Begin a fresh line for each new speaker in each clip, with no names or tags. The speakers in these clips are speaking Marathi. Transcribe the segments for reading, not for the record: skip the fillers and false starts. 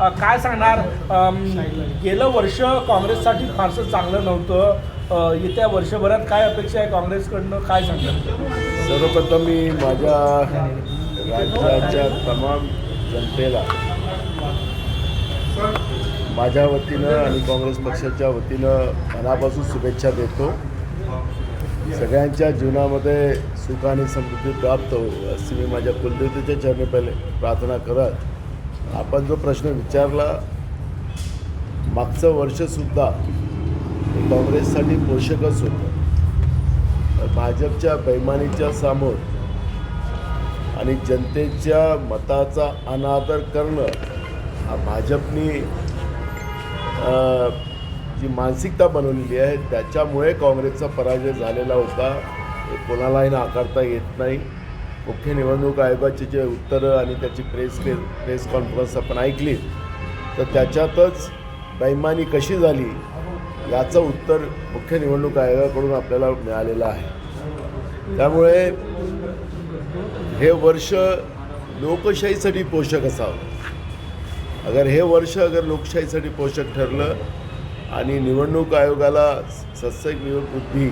काय सांगणार? गेलं वर्ष काँग्रेससाठी फारसं चांगलं नव्हतं. येत्या वर्षभरात काय अपेक्षा आहे काँग्रेसकडनं, काय सांगणार?
सर्वप्रथम मी माझ्या राज्याच्या तमाम जनतेला माझ्या वतीनं आणि काँग्रेस पक्षाच्या वतीनं मनापासून शुभेच्छा देतो. सगळ्यांच्या जीवनामध्ये सुख आणि समृद्धी प्राप्त होईल अशी मी माझ्या कुलदेवतेच्या चरणी पहिले प्रार्थना करत, आपण जो प्रश्न विचारला, मागचं वर्षसुद्धा हे काँग्रेससाठी पोषकच होतं. भाजपच्या बैमानीच्या समोर आणि जनतेच्या मताचा अनादर करणं हा भाजपनी जी मानसिकता बनवलेली आहे त्याच्यामुळे काँग्रेसचा पराजय झालेला होता. हे कोणालाही नाकारता येत नाही. मुख्य निवडणूक आयोगाचे जे उत्तरं आणि त्याची प्रेस कॉन्फरन्स आपण ऐकली तर त्याच्यातच बैमानी कशी झाली याचं उत्तर मुख्य निवडणूक आयोगाकडून आपल्याला मिळालेलं आहे. त्यामुळे हे वर्ष लोकशाहीसाठी पोषक असावं. हे वर्ष लोकशाहीसाठी पोषक ठरलं आणि निवडणूक आयोगाला सत्सविवेक बुद्धी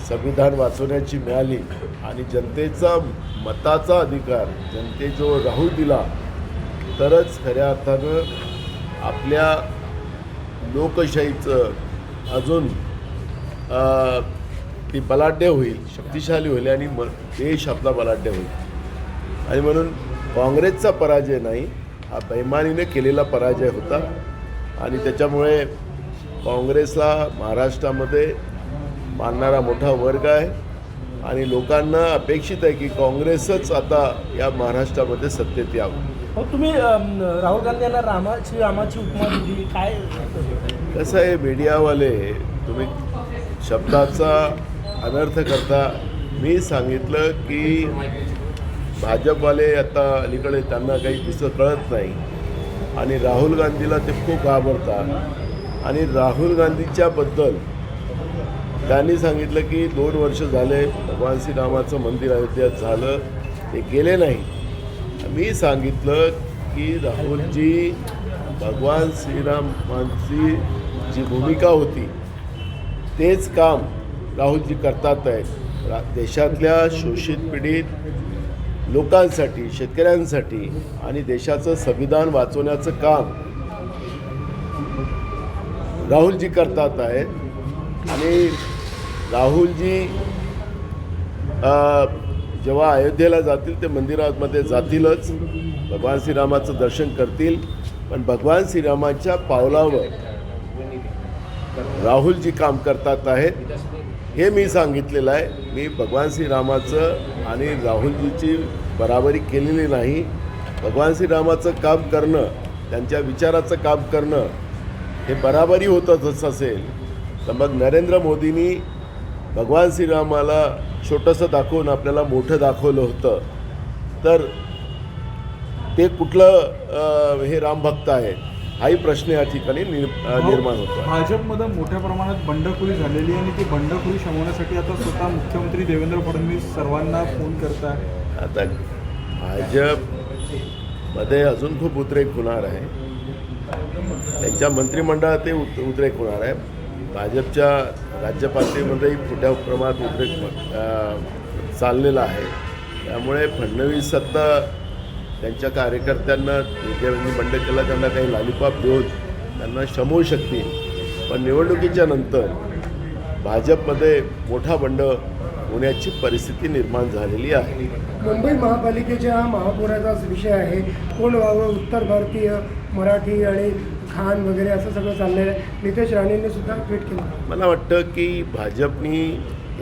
संविधान वाचवण्याची मिळाली आणि जनतेचा मताचा अधिकार जनतेजवळ राहू दिला तरच खऱ्या अर्थानं आपल्या लोकशाहीचं अजून ती बलाढ्य होईल, शक्तिशाली होईल आणि देश आपला बलाढ्य होईल. आणि म्हणून काँग्रेसचा पराजय नाही, हा बैमानीने केलेला पराजय होता आणि त्याच्यामुळे काँग्रेसला महाराष्ट्रामध्ये मानणारा मोठा वर्ग आहे आणि लोकांना अपेक्षित आहे की काँग्रेसच आता या महाराष्ट्रामध्ये सत्तेत यावं.
हो, तुम्ही राहुल गांधी यांना रामाची उपमा दिली, काय
कसं आहे, मीडियावाले तुम्ही शब्दाचा अनर्थ करता. मी सांगितलं की भाजपवाले आता अलीकडे त्यांना काही दुसरं कळत नाही आणि राहुल गांधीला ते खूप घाबरतात आणि राहुल गांधीच्याबद्दल त्यांनी सांगितलं की 2 वर्ष झाले भगवान श्रीरामाचं मंदिर अयोध्यात झालं, ते गेले नाही. मी सांगितलं की राहुलजी भगवान श्रीरामांची जी भूमिका होती तेच काम राहुलजी करतात आहेत. देशातल्या शोषित पीडित लोकांसाठी, शेतकऱ्यांसाठी आणि देशाचं संविधान वाचवण्याचं काम राहुलजी करतात आहेत आणि राहुलजी जेव्हा अयोध्येला जातील ते मंदिरामध्ये जातीलच, भगवान श्रीरामाचं दर्शन करतील, पण भगवान श्रीरामाच्या पावलावर राहुलजी काम करतात आहेत हे मी सांगितलेलं आहे. मी भगवान श्रीरामाचं आणि राहुलजीची बराबरी केलेली नाही. भगवान श्रीरामाचं काम करणं, त्यांच्या विचाराचं काम करणं हे बराबरी होतंच असेल तर मग नरेंद्र मोदींनी भगवान श्रीरामाला छोटंसं दाखवून आपल्याला मोठं दाखवलं होतं तर ते कुठलं हे रामभक्त आहेत हाही प्रश्न या ठिकाणी निर्माण होतो.
भाजपमध्ये मोठ्या प्रमाणात बंडखोरी झालेली आहे आणि ती बंडखोरी शमवण्यासाठी आता स्वतः मुख्यमंत्री देवेंद्र फडणवीस सर्वांना फोन करतात.
आता भाजपमध्ये अजून खूप उद्रेक होणार आहे, त्यांच्या मंत्रिमंडळात ते उद्रेक होणार आहे. भाजपच्या राज्य पातळीमध्येही मोठ्या प्रमाणात उद्रेक चाललेला आहे. त्यामुळे फडणवीस सत्ता त्यांच्या कार्यकर्त्यांना ज्यांनी बंड केला त्यांना काही लॉलीपॉप देऊन त्यांना शमवू शकतील, पण निवडणुकीच्या नंतर भाजपमध्ये मोठा बंड होण्याची परिस्थिती निर्माण झालेली आहे.
मुंबई महापालिकेच्या महापौराचा विषय आहे, कोण व्हावं, उत्तर भारतीय, मराठी आणि खान वगैरे असं सगळं चाललेलं आहे. नितेश राणेंनी सुद्धा ट्विट केलं.
मला वाटतं की भाजपनी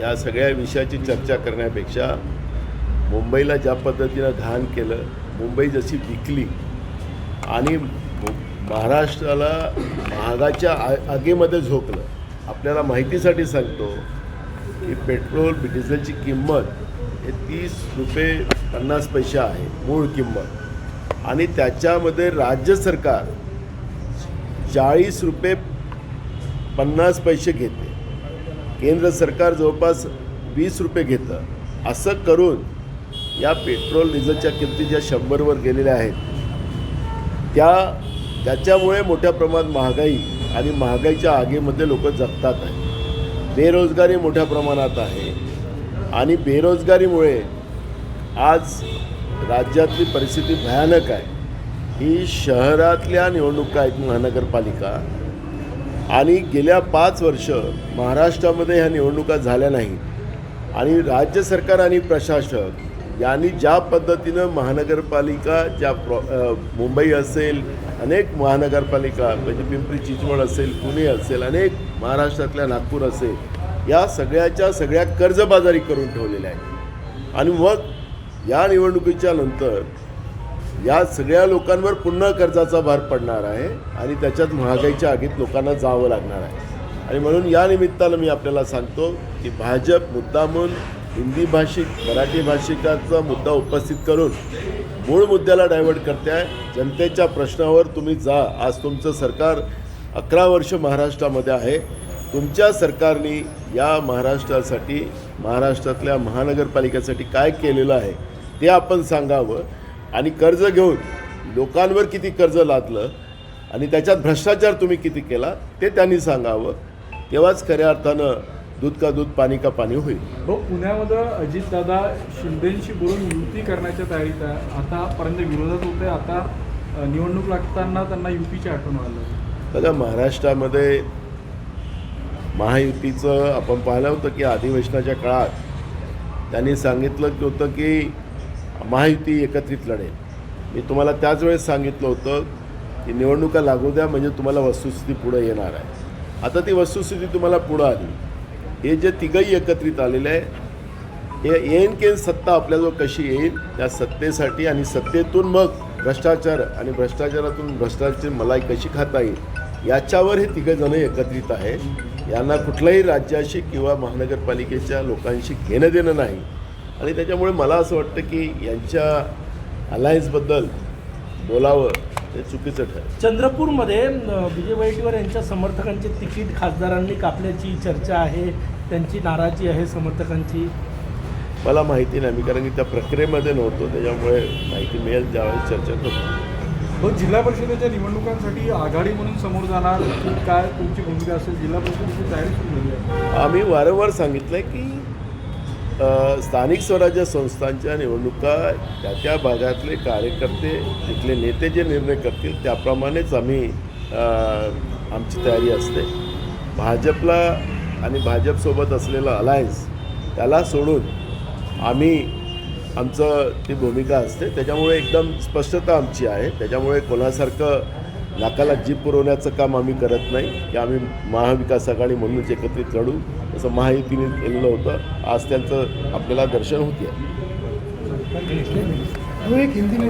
या सगळ्या विषयाची चर्चा करण्यापेक्षा मुंबईला ज्या पद्धतीनं घाण केलं, मुंबई जशी विकली आणि महाराष्ट्राला महागाच्या आगीमध्ये झोकलं. आपल्याला माहितीसाठी सांगतो की पेट्रोल डिझेलची किंमत हे 30 रुपये 50 पैसे आहे मूळ किंमत आणि त्याच्यामध्ये राज्य सरकार 40 रुपये 50 पैसे घेते, केंद्र सरकार जवळपास 20 रुपये घेतं. असं करून या पेट्रोल डिझेलच्या किमती ज्या 100वर गेलेल्या आहेत त्या त्याच्यामुळे मोठ्या प्रमाणात महागाई आणि महागाईच्या आगीमध्ये लोक जगतात आहे. बेरोजगारी मोठ्या प्रमाणात आहे आणि बेरोजगारीमुळे आज राज्यातली परिस्थिती भयानक आहे. ही शहरातल्या निवडणुका आहेत, महानगरपालिका, आणि गेल्या 5 वर्ष महाराष्ट्रामध्ये ह्या निवडणुका झाल्या नाहीत आणि राज्य सरकार आणि प्रशासक यांनी ज्या पद्धतीनं महानगरपालिका मुंबई असेल, अनेक महानगरपालिका म्हणजे पिंपरी चिंचवड असेल, पुणे असेल, अनेक महाराष्ट्रातल्या नागपूर असेल, या सगळ्या कर्जबाजारी करून ठेवलेल्या आहेत. आणि मग या निवडणुकीच्या नंतर या सगळ्या लोकांवर पुन्हा कर्जाचा भार पडणार आहे आणि त्याच्यात महागाईच्या आगीत लोकांना जावं लागणार आहे. आणि म्हणून या निमित्तानं मी आपल्याला सांगतो की भाजप मुद्दामून हिंदी भाषिक, मराठी भाषिकाचा मुद्दा उपस्थित करून मूळ मुद्द्याला डायव्हर्ट करते आहे. जनतेच्या प्रश्नावर तुम्ही जा. आज तुमचं सरकार 11 वर्ष महाराष्ट्रामध्ये आहे. तुमच्या सरकारने या महाराष्ट्रासाठी, महाराष्ट्रातल्या महानगरपालिकेसाठी काय केलेलं आहे ते आपण सांगावं. आणि कर्ज घेऊन लोकांवर किती कर्ज लादलं आणि त्याच्यात भ्रष्टाचार तुम्ही किती केला ते त्यांनी सांगावं. तेव्हाच खऱ्या अर्थानं दूध का दूध, पाणी का पाणी होईल.
हो, पुण्यामध्ये अजितदादा शिंदेंशी बोलून युती करण्याच्या तयारीत आहे. आतापर्यंत विरोधात होते, आता निवडणूक लागताना त्यांना युतीची आठवण आलं.
बघा, महाराष्ट्रामध्ये महायुतीचं आपण पाहिलं होतं की अधिवेशनाच्या काळात त्यांनी सांगितलं होतं की महायुती एकत्रित लढेल. मी तुम्हाला त्याच वेळेस सांगितलं होतं की निवडणुका लागू द्या म्हणजे तुम्हाला वस्तुस्थिती पुढे येणार आहे. आता ती वस्तुस्थिती तुम्हाला पुढं आली. हे जे तिघही एकत्रित आलेले आहे, हे येईन केन सत्ता आपल्याजवळ कशी येईल, त्या सत्तेसाठी आणि सत्तेतून मग भ्रष्टाचार आणि भ्रष्टाचारातून भ्रष्टाचाराची मलाई कशी खाता येईल याच्यावर हे तिघंजणं एकत्रित आहे. यांना कुठल्याही राज्याशी किंवा महानगरपालिकेच्या लोकांशी घेणं देणं नाही. आणि त्याच्यामुळे मला असं वाटतं की यांच्या अलायन्सबद्दल बोलावं हे चुकीचं ठरेल.
चंद्रपूरमध्ये विजय वडेट्टीवार यांच्या समर्थकांचे तिकीट खासदारांनी कापल्याची चर्चा आहे, त्यांची नाराजी आहे समर्थकांची.
मला माहिती नाही, मी कारण की त्या प्रक्रियेमध्ये नव्हतो, त्याच्यामुळे माहिती मिळेल त्यावेळेस चर्चा करतो.
हो, जिल्हा परिषदेच्या निवडणुकांसाठी आघाडी म्हणून समोर जाणार की काय तुमची भूमिका असेल? जिल्हा परिषदेची तयारी सुरू झाली आहे.
आम्ही वारंवार सांगितलं आहे की स्थानिक स्वराज्य संस्थांच्या निवडणुका त्या भागातले कार्यकर्ते, तिथले नेते जे निर्णय करतील त्याप्रमाणेच आमची तयारी असते. भाजपला आणि भाजपसोबत असलेलं अलायन्स त्याला सोडून आमचं ती भूमिका असते. त्याच्यामुळे एकदम स्पष्टता आमची आहे. त्याच्यामुळे कोणासारखं नाकाला जीभ पुरवण्याचं काम आम्ही करत नाही की आम्ही महाविकास आघाडी म्हणूनच एकत्रित लढू, असं महायुतीने केलेलं होतं. आज त्यांचं आपल्याला दर्शन होते.
हिंदी में